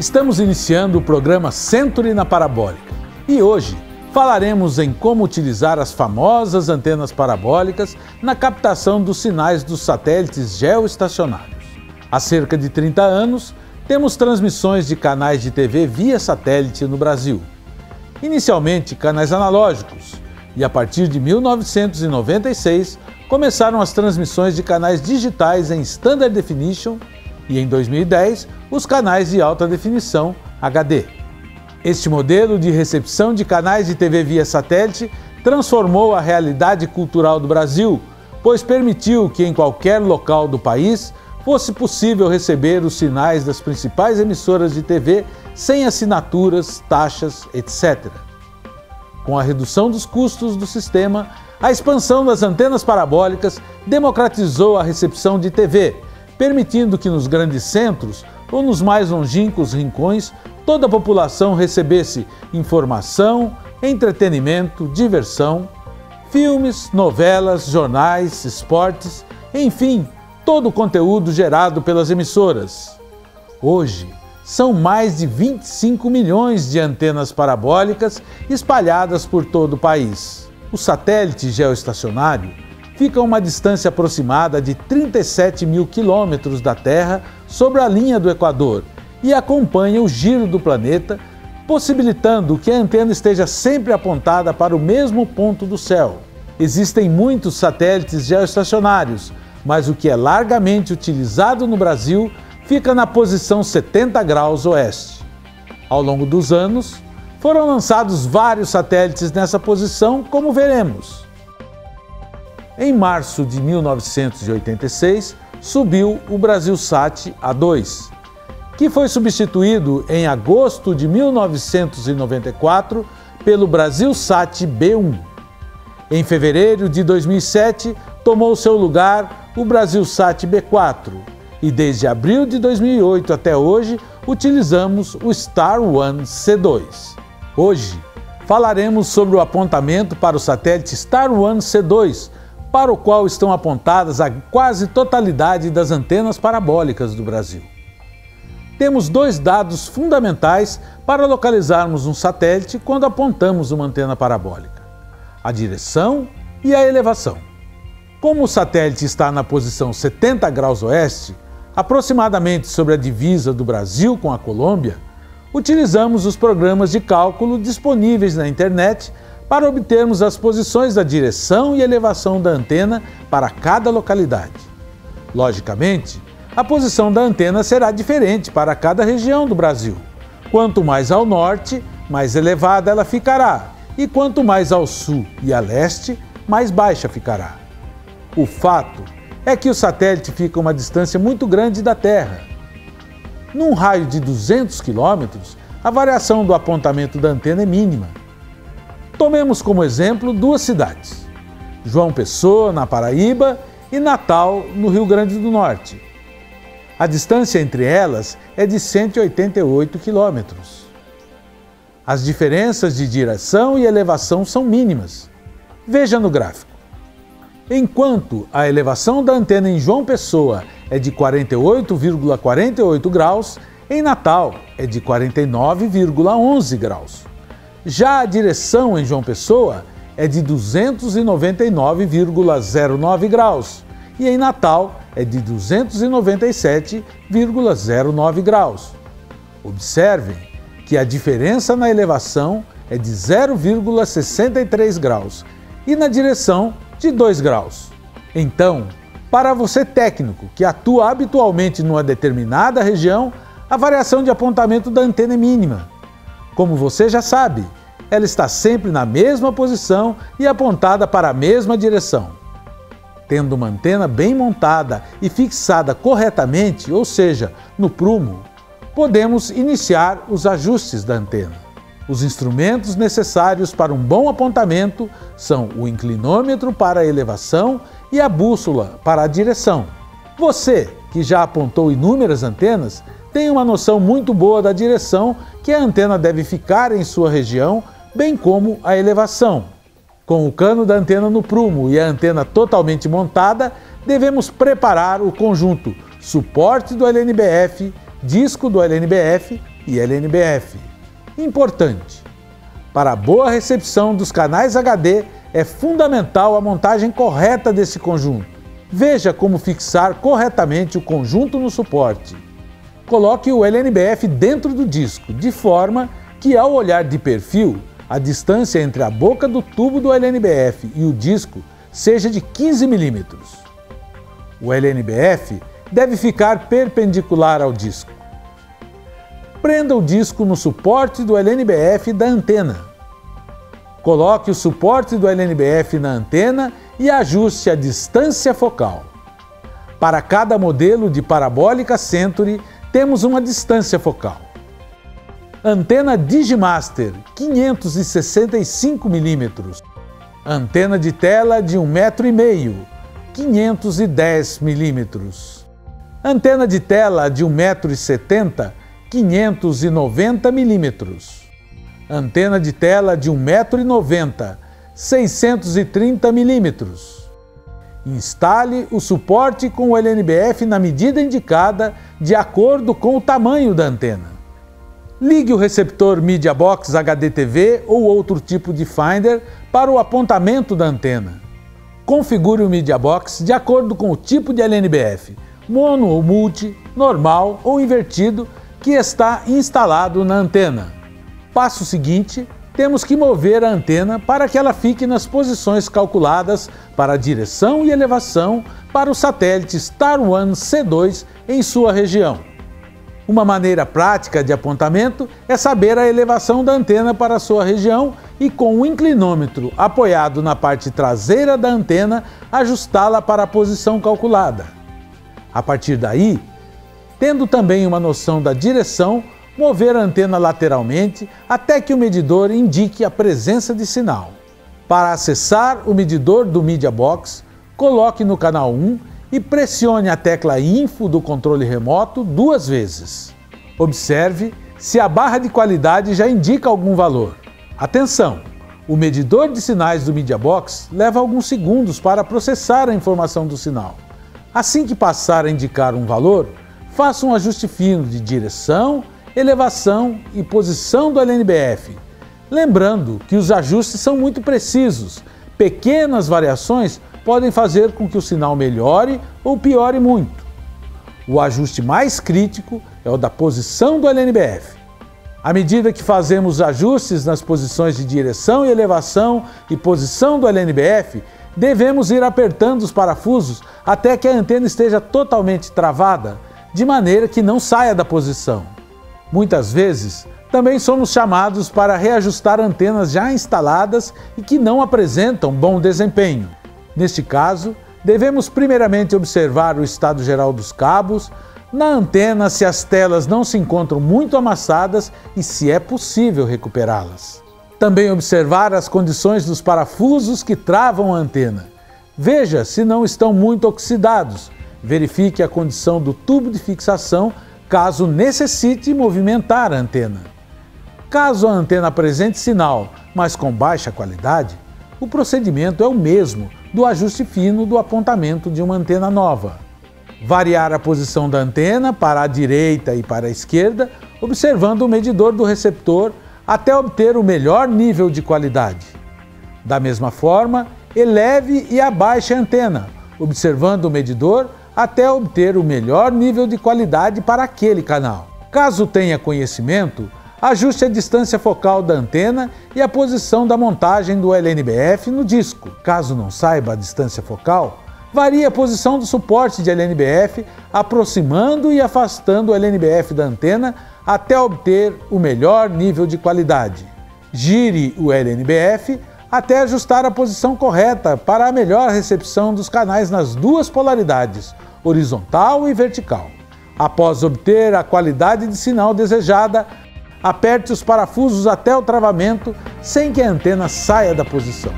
Estamos iniciando o programa Century na Parabólica e hoje falaremos em como utilizar as famosas antenas parabólicas na captação dos sinais dos satélites geoestacionários. Há cerca de 30 anos, temos transmissões de canais de TV via satélite no Brasil. Inicialmente canais analógicos e a partir de 1996 começaram as transmissões de canais digitais em Standard Definition e em 2010 os canais de alta definição HD. Este modelo de recepção de canais de TV via satélite transformou a realidade cultural do Brasil, pois permitiu que em qualquer local do país fosse possível receber os sinais das principais emissoras de TV sem assinaturas, taxas, etc. Com a redução dos custos do sistema, a expansão das antenas parabólicas democratizou a recepção de TV, permitindo que nos grandes centros ou nos mais longínquos rincões toda a população recebesse informação, entretenimento, diversão, filmes, novelas, jornais, esportes, enfim, todo o conteúdo gerado pelas emissoras. Hoje, são mais de 25 milhões de antenas parabólicas espalhadas por todo o país. O satélite geoestacionário fica a uma distância aproximada de 37 mil quilômetros da Terra sobre a linha do Equador e acompanha o giro do planeta, possibilitando que a antena esteja sempre apontada para o mesmo ponto do céu. Existem muitos satélites geoestacionários, mas o que é largamente utilizado no Brasil fica na posição 70 graus oeste. Ao longo dos anos, foram lançados vários satélites nessa posição, como veremos. Em março de 1986, subiu o Brasilsat A2, que foi substituído em agosto de 1994 pelo Brasilsat B1. Em fevereiro de 2007, tomou seu lugar o Brasilsat B4 e desde abril de 2008 até hoje utilizamos o Star One C2. Hoje falaremos sobre o apontamento para o satélite Star One C2, para o qual estão apontadas a quase totalidade das antenas parabólicas do Brasil. Temos dois dados fundamentais para localizarmos um satélite quando apontamos uma antena parabólica: a direção e a elevação. Como o satélite está na posição 70 graus oeste, aproximadamente sobre a divisa do Brasil com a Colômbia, utilizamos os programas de cálculo disponíveis na internet para obtermos as posições da direção e elevação da antena para cada localidade. Logicamente, a posição da antena será diferente para cada região do Brasil. Quanto mais ao norte, mais elevada ela ficará, e quanto mais ao sul e a leste, mais baixa ficará. O fato é que o satélite fica a uma distância muito grande da Terra. Num raio de 200 quilômetros, a variação do apontamento da antena é mínima. Tomemos como exemplo duas cidades, João Pessoa, na Paraíba, e Natal, no Rio Grande do Norte. A distância entre elas é de 188 quilômetros. As diferenças de direção e elevação são mínimas. Veja no gráfico. Enquanto a elevação da antena em João Pessoa é de 48,48 graus, em Natal é de 49,11 graus. Já a direção em João Pessoa é de 299,09 graus e em Natal é de 297,09 graus. Observem que a diferença na elevação é de 0,63 graus e na direção de 2 graus. Então, para você técnico que atua habitualmente numa determinada região, a variação de apontamento da antena é mínima. Como você já sabe, ela está sempre na mesma posição e apontada para a mesma direção. Tendo uma antena bem montada e fixada corretamente, ou seja, no prumo, podemos iniciar os ajustes da antena. Os instrumentos necessários para um bom apontamento são o inclinômetro para a elevação e a bússola para a direção. Você, que já apontou inúmeras antenas, tem uma noção muito boa da direção que a antena deve ficar em sua região, bem como a elevação. Com o cano da antena no prumo e a antena totalmente montada, devemos preparar o conjunto suporte do LNBF, disco do LNBF, e LNBF. Importante: para a boa recepção dos canais HD, é fundamental a montagem correta desse conjunto. Veja como fixar corretamente o conjunto no suporte. Coloque o LNBF dentro do disco, de forma que, ao olhar de perfil, a distância entre a boca do tubo do LNBF e o disco seja de 15 mm. O LNBF deve ficar perpendicular ao disco. Prenda o disco no suporte do LNBF da antena. Coloque o suporte do LNBF na antena e ajuste a distância focal. Para cada modelo de parabólica Century, temos uma distância focal. Antena Digimaster 565 mm. Antena de tela de 1,5 m, 510 mm. Antena de tela de 1,70 m, 590 mm. Antena de tela de 1,90 m, 630 mm. Instale o suporte com o LNBF na medida indicada de acordo com o tamanho da antena. Ligue o receptor MediaBox HDTV ou outro tipo de Finder para o apontamento da antena. Configure o MediaBox de acordo com o tipo de LNBF, mono ou multi, normal ou invertido, que está instalado na antena. Passo seguinte, temos que mover a antena para que ela fique nas posições calculadas para a direção e elevação para o satélite Star One C2 em sua região. Uma maneira prática de apontamento é saber a elevação da antena para a sua região e, com o inclinômetro apoiado na parte traseira da antena, ajustá-la para a posição calculada. A partir daí, tendo também uma noção da direção, mover a antena lateralmente até que o medidor indique a presença de sinal. Para acessar o medidor do MediaBox, coloque no canal 1 e pressione a tecla Info do controle remoto 2 vezes. Observe se a barra de qualidade já indica algum valor. Atenção! O medidor de sinais do MediaBox leva alguns segundos para processar a informação do sinal. Assim que passar a indicar um valor, faça um ajuste fino de direção, elevação e posição do LNBF. Lembrando que os ajustes são muito precisos. Pequenas variações podem fazer com que o sinal melhore ou piore muito. O ajuste mais crítico é o da posição do LNBF. À medida que fazemos ajustes nas posições de direção e elevação e posição do LNBF, devemos ir apertando os parafusos até que a antena esteja totalmente travada, de maneira que não saia da posição. Muitas vezes, também somos chamados para reajustar antenas já instaladas e que não apresentam bom desempenho. Neste caso, devemos primeiramente observar o estado geral dos cabos, na antena se as telas não se encontram muito amassadas e se é possível recuperá-las. Também observar as condições dos parafusos que travam a antena. Veja se não estão muito oxidados. Verifique a condição do tubo de fixação caso necessite movimentar a antena. Caso a antena apresente sinal, mas com baixa qualidade, o procedimento é o mesmo do ajuste fino do apontamento de uma antena nova. Variar a posição da antena para a direita e para a esquerda, observando o medidor do receptor até obter o melhor nível de qualidade. Da mesma forma, eleve e abaixe a antena, observando o medidor até obter o melhor nível de qualidade para aquele canal. Caso tenha conhecimento, ajuste a distância focal da antena e a posição da montagem do LNBF no disco. Caso não saiba a distância focal, varie a posição do suporte de LNBF, aproximando e afastando o LNBF da antena até obter o melhor nível de qualidade. Gire o LNBF até ajustar a posição correta para a melhor recepção dos canais nas duas polaridades, horizontal e vertical. Após obter a qualidade de sinal desejada, aperte os parafusos até o travamento sem que a antena saia da posição.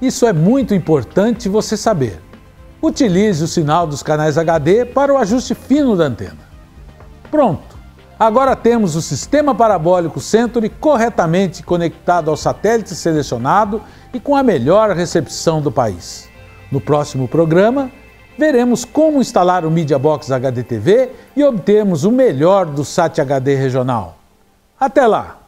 Isso é muito importante você saber. Utilize o sinal dos canais HD para o ajuste fino da antena. Pronto! Agora temos o sistema parabólico Century corretamente conectado ao satélite selecionado e com a melhor recepção do país. No próximo programa, veremos como instalar o Media Box HDTV e obtermos o melhor do SAT HD regional. Até lá!